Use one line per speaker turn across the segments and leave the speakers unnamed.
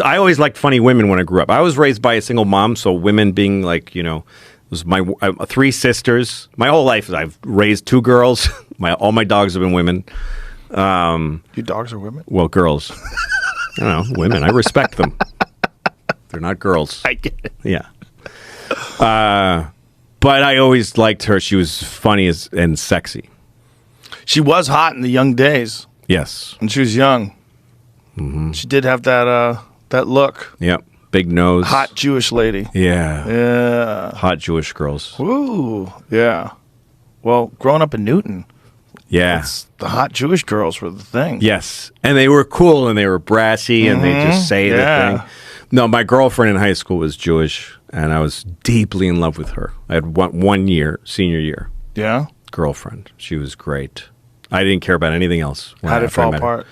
I always liked funny women when I grew up. I was raised by a single mom, so women being like, it was my 3 sisters. My whole life, I've raised 2 girls. All my dogs have been women.
Your dogs are women?
Well, girls. I don't know, women. I respect them. They're not girls.
I get it.
Yeah. But I always liked her. She was funny and sexy.
She was hot in the young days.
Yes.
When she was young. Mm-hmm. She did have that look.
Yep. Big nose.
Hot Jewish lady.
Yeah.
Yeah.
Hot Jewish girls.
Ooh. Yeah. Well, growing up in Newton.
Yeah.
The hot Jewish girls were the thing.
Yes. And they were cool and they were brassy and they just say the thing. No, my girlfriend in high school was Jewish and I was deeply in love with her. I had one year, senior year.
Yeah?
Girlfriend. She was great. I didn't care about anything else.
How did it fall apart?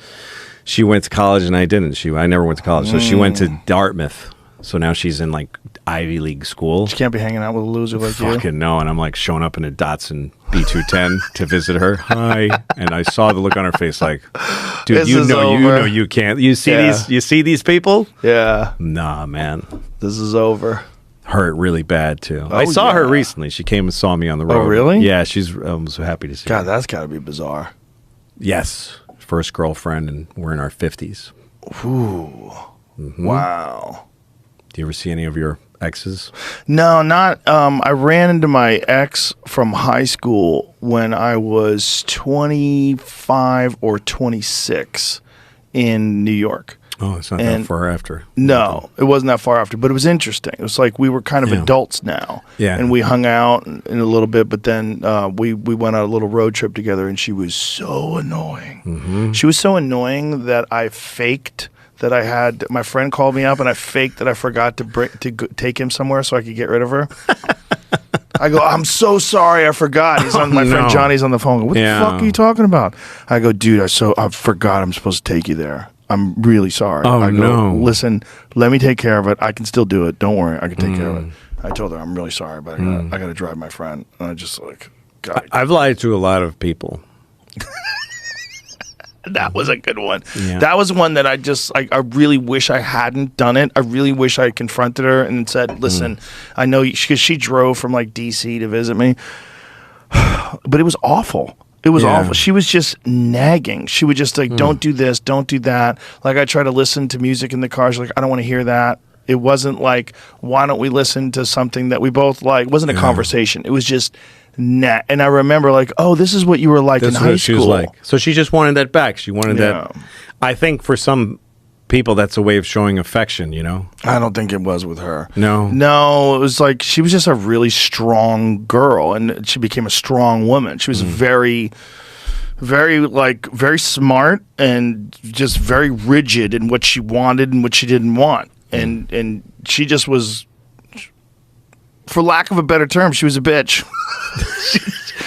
She went to college and I didn't. I never went to college. So she went to Dartmouth. So now she's in like Ivy League school.
She can't be hanging out with a loser like you.
Fucking no. And I'm like showing up in a Datsun B210 to visit her. Hi. And I saw the look on her face like, dude, you know you can't. You see these people?
Yeah.
Nah, man.
This is over.
Hurt really bad too.
Oh,
I saw her recently. She came and saw me on the road.
Oh, really?
Yeah, I was so happy to see her.
God, that's got to be bizarre.
Yes. First girlfriend, and we're in our 50s.
Ooh. Mm-hmm. Wow.
Do you ever see any of your exes?
No, not. I ran into my ex from high school when I was 25 or 26 in New York.
Oh, it's not that far after.
No, it wasn't that far after, but it was interesting. It was like we were kind of adults now.
Yeah.
And we hung out in a little bit, but then we went on a little road trip together, and she was so annoying. Mm-hmm. She was so annoying that I faked that I had – my friend called me up, and I faked that I forgot to take him somewhere so I could get rid of her. I go, I'm so sorry, I forgot. My friend Johnny's on the phone. What the fuck are you talking about? I go, dude, I forgot I'm supposed to take you there. I'm really sorry.
Oh,
I go,
no.
Listen, let me take care of it. I can still do it. Don't worry. I can take care of it. I told her, I'm really sorry, but I got to drive my friend. And I just like, God.
I've lied to a lot of people.
That was a good one.
Yeah.
That was one that I really wish I hadn't done it. I really wish I had confronted her and said, listen, I know, because she drove from like D.C. to visit me, but it was awful. It was awful. She was just nagging. She would just like, don't do this, don't do that. Like I try to listen to music in the car. She's like, I don't want to hear that. It wasn't like, why don't we listen to something that we both like? It wasn't a conversation. It was just and I remember like, oh, this is what you were like in high school. She was like.
So she just wanted that back. She wanted that. I think for some people, that's a way of showing affection,
I don't think it was with her.
No,
it was like she was just a really strong girl, and she became a strong woman. She was very smart and just very rigid in what she wanted and what she didn't want, and she just was, for lack of a better term, she was a bitch.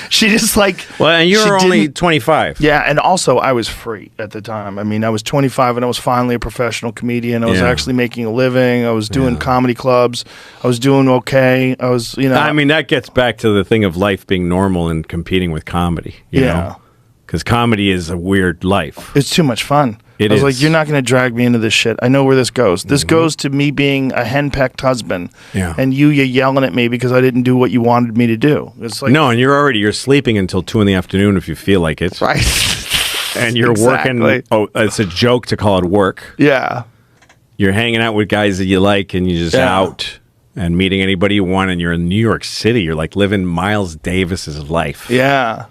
She just like...
Well, and you were only 25.
Yeah, and also I was free at the time. I mean, I was 25 and I was finally a professional comedian. I was actually making a living. I was doing comedy clubs. I was doing okay. I was,
I mean, that gets back to the thing of life being normal and competing with comedy. You know? Because comedy is a weird life.
It's too much fun. I was like, you're not going to drag me into this shit. I know where this goes. This goes to me being a henpecked husband. Yeah. And you're yelling at me because I didn't do what you wanted me to do. It's like,
no, and you're sleeping until 2 PM if you feel like it.
Right.
And you're working. Oh, it's a joke to call it work.
Yeah.
You're hanging out with guys that you like and you're just out and meeting anybody you want, and you're in New York City. You're like living Miles Davis's life.
Yeah.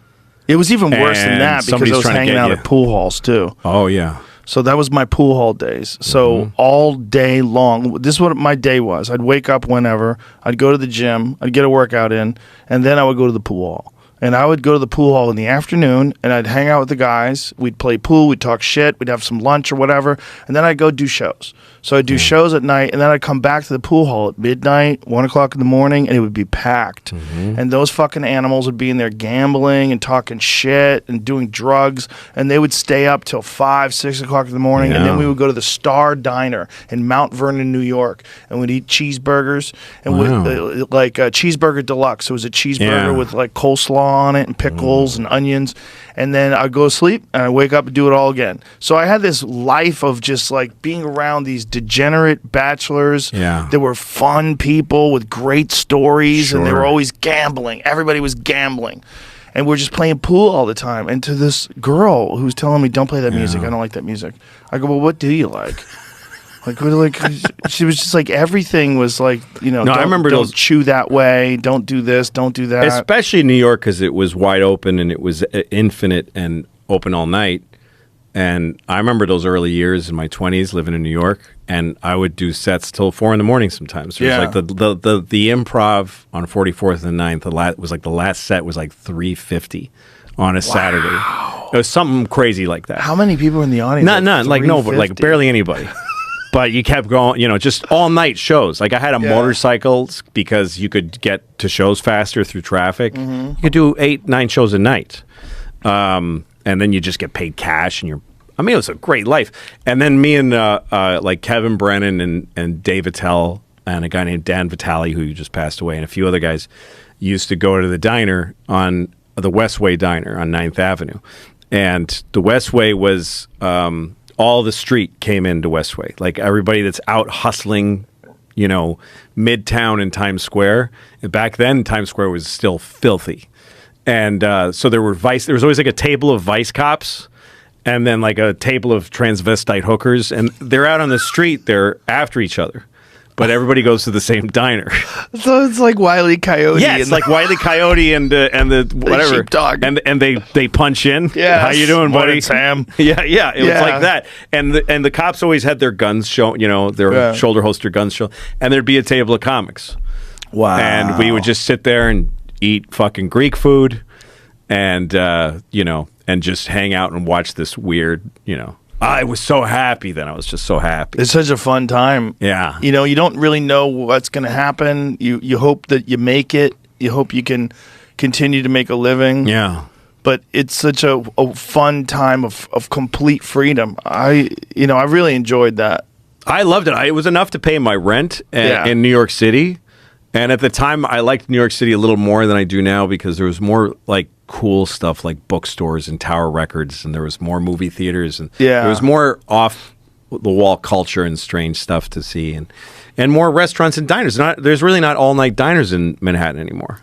It was even worse than that because I was hanging out at pool halls too.
Oh, yeah.
So that was my pool hall days. So all day long, this is what my day was. I'd wake up whenever, I'd go to the gym, I'd get a workout in, and then I would go to the pool hall. And I would go to the pool hall in the afternoon, and I'd hang out with the guys. We'd play pool, we'd talk shit, we'd have some lunch or whatever, and then I'd go do shows. So I'd do shows at night, and then I'd come back to the pool hall at midnight, 1 o'clock in the morning, and it would be packed. And those fucking animals would be in there gambling and talking shit and doing drugs, and they would stay up till 5, 6 o'clock in the morning, and then we would go to the Star Diner in Mount Vernon, New York, and we'd eat cheeseburgers, and like a cheeseburger deluxe. It was a cheeseburger with like coleslaw slaw on it and pickles and onions. And then I'd go to sleep and I'd wake up and do it all again. So I had this life of just like being around these degenerate bachelors.
Yeah.
They were fun people with great stories, and they
Sure.
were always gambling. Everybody was gambling. And we're just playing pool all the time. And to this girl who's telling me, don't play that music. I don't like that music. I go, well, what do you like? Like, she was just like, everything was like, you know,
No, I remember
don't
those-
chew that way. Don't do this. Don't do that.
Especially in New York, because it was wide open and it was infinite and open all night. And I remember those early years in my 20s living in New York, and I would do sets till 4 a.m. sometimes. It was like the improv on 44th and 9th, was like the last set was like 350 on a Saturday. It was something crazy like that.
How many people were in the audience?
None, like no, but like
350?
barely anybody. But you kept going, you know, just all night shows. Like I had a motorcycle because you could get to shows faster through traffic. You could do 8, 9 shows a night. And then you just get paid cash, and I mean, it was a great life. And then me and like Kevin Brennan and Dave Attell and a guy named Dan Vitale, who just passed away, and a few other guys used to go to the diner on the Westway Diner on 9th Avenue. And the Westway was all the street came into Westway. Like everybody that's out hustling, you know, Midtown and Times Square. And back then, Times Square was still filthy. And so there was always like a table of vice cops and then like a table of transvestite hookers. And they're out on the street. They're after each other. But everybody goes to the same diner.
So it's like Wile E. Coyote.
Yeah, it's like Wile E. Coyote and the whatever.
sheepdog.
And they punch in.
Yeah.
How you doing, buddy?
Morning, Sam.
Yeah. It was
Yeah.
like that. And the cops always had their guns show, you know, their shoulder holster guns show. And there'd be a table of comics.
Wow.
And we would just sit there and eat fucking Greek food and, you know, and just hang out and watch this weird, you know. I was so happy then. I was just so happy.
It's such a fun time.
Yeah.
You know, you don't really know what's going to happen. You hope that you make it. You hope you can continue to make a living.
Yeah.
But it's such a fun time of complete freedom. I really enjoyed that.
I loved it. It was enough to pay my rent in New York City. And at the time, I liked New York City a little more than I do now because there was more like cool stuff like bookstores and Tower Records, and there was more movie theaters, and there was more off the wall culture and strange stuff to see, and more restaurants and diners. There's really not all night diners in Manhattan anymore.